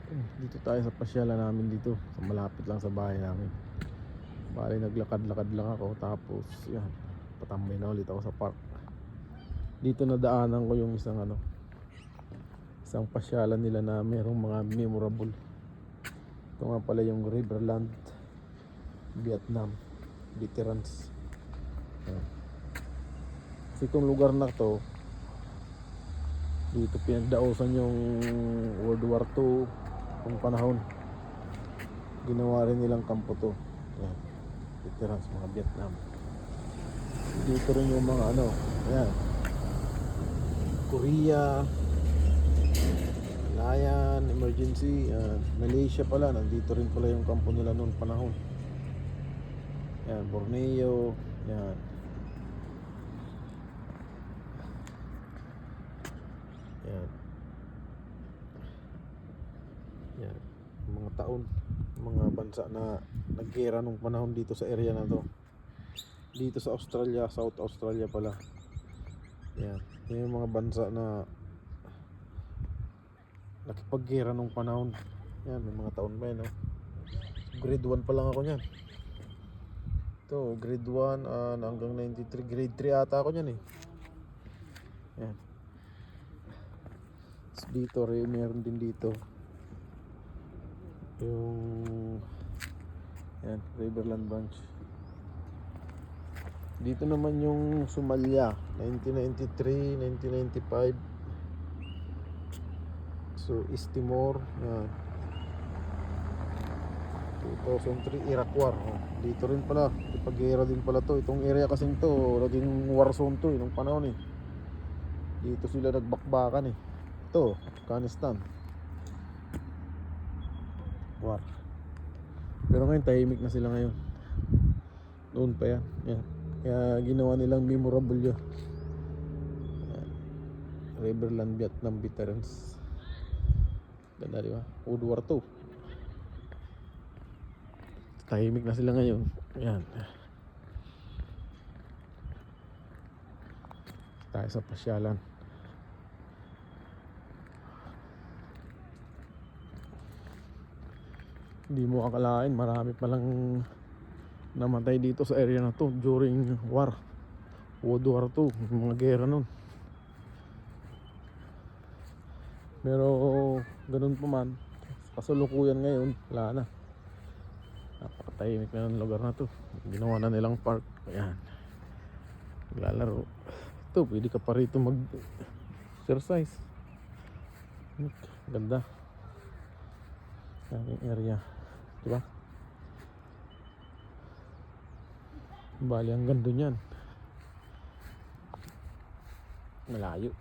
Dito tayo sa pasyalan namin dito, sa malapit lang sa bahay namin. Bali naglakad-lakad lang ako, tapos yan, patambay na ulit ako sa park. Dito nadaanan ko yung isang pasyalan nila na merong mga memorable. Ito nga pala yung Riverland Vietnam Veterans. Yan. Kasi itong lugar na to, dito pinagdaosan yung World War II kung panahon. Ginawa rin nilang kampo to. Yan, veterans, mga Vietnam. Dito rin yung mga ayan, Korea, Malayan, emergency, Malaysia pala, nandito rin pala yung kampo nila noon panahon. Yan, Borneo, yan. Yan. Yan, mga taon, mga bansa na naggera nung panahon dito sa area na to. Dito sa Australia, South Australia pala. Yan, yan yung mga bansa na nakipaggera nung panahon. Yan, may mga taon pa yan, no? Grade 1 pa lang ako niyan. Ito, grade 1 hanggang 93. Grade 3 ata ako niyan eh. Yan. Dito rin, meron din dito yung yan, Riverland Branch. Dito naman yung Somalia, 1993, 1995. So East Timor, yan, 2003 Iraq War. Dito rin pala, ipag-era din pala to. Itong area kasing to, naging war zone to nung panahon eh. Dito sila nagbakbakan eh. Ito, Afghanistan war. Pero ngayon tahimik na sila ngayon. Noon pa yan. Yan. Kaya ginawa nilang memorable yun. Riverland Vietnam Veterans. Ganda, di ba? World War II. Tahimik na sila ngayon. Yan. Tayo sa pasyalan. Hindi mo akalain, marami palang namatay dito sa area na to during war, World War II, mga gera nun. Pero ganun pa man, kasalukuyan ngayon, wala na. Napakatahimik na ng lugar na to. Ginawa na nilang park. Ayan, naglalaro. Ito, pwede ka pa rito mag-exercise. Ganda. Yung area, diba? Bali hanggang dun yan. Malayo.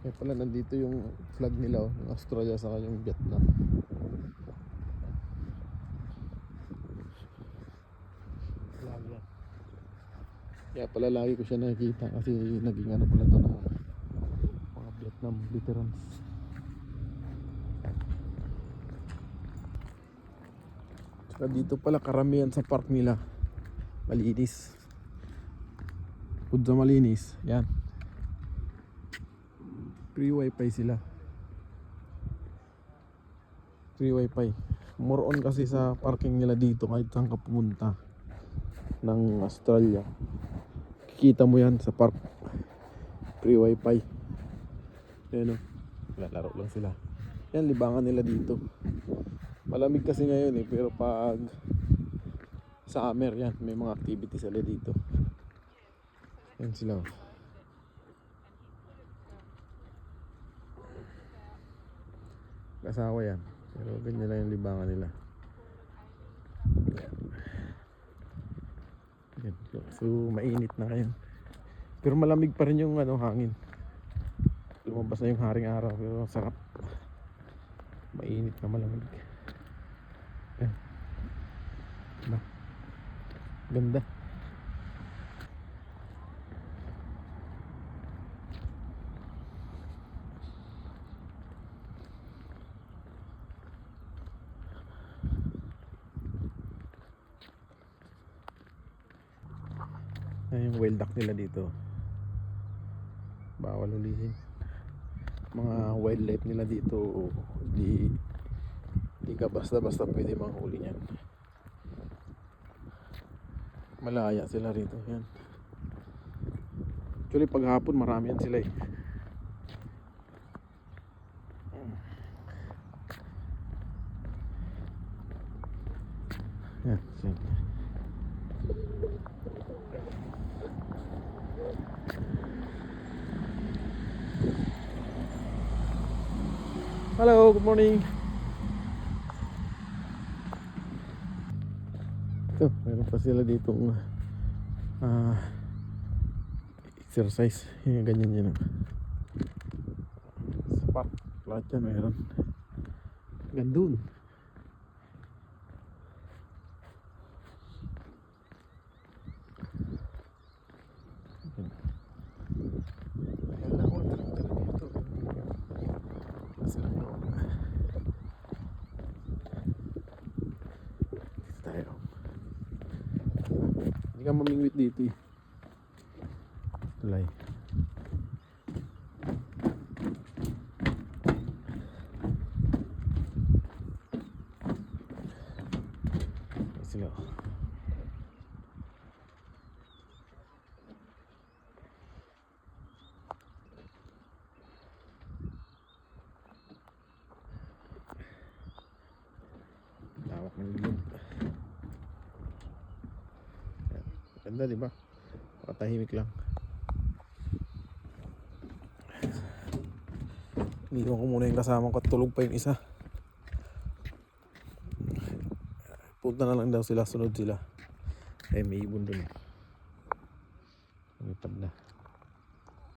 Kaya pala nandito yung flag nila, yung Australia saka yung Vietnam. Lagi yan. Kaya pala lagi ko siya nakikita kasi naging pala to ng mga Vietnam veterans. Saka dito pala karamihan sa park nila malinis. Pud sa malinis, yan. Free wifi sila. Free wifi. More on kasi sa parking nila dito kahit saan ka pumunta ng Australia, kikita mo yan sa park. Free wifi. Ayan o, lalaro lang sila. Yan, libangan nila dito. Malamig kasi ngayon eh, pero pag summer yan, may mga activities sila dito. Yan sila. Kasawa yan, pero ganyan lang yung libangan nila. Yan. So mainit na ngayon, pero malamig pa rin yung hangin. Lumabas na yung haring araw, pero sarap. Mainit na malamig. Yan. Diba? Ganda. Ayan yung well duck nila dito. bawal hulihin. Mga wildlife nila dito, di ka basta-basta pwede manghuli niyan. Malaya sila rito. Yan. Actually pag hapon marami yan sila eh. Yan, sige. Hello, good morning. Ito, meron pa sila ditong exercise. Yung ganyan yun. Sa park, lahat yan meron. Gandun. Wala ko talaga dito. Silang loob. Dito tayo. Hindi ka mamingwit dito eh. Tulay. Sila. Lawak ng ilog. Ganda diba? Pakatahimik lang. Iniwan ko muna yung kasama ko at tulog pa yung isa. Punta na lang daw sila, sunod sila. Eh may ibon dun.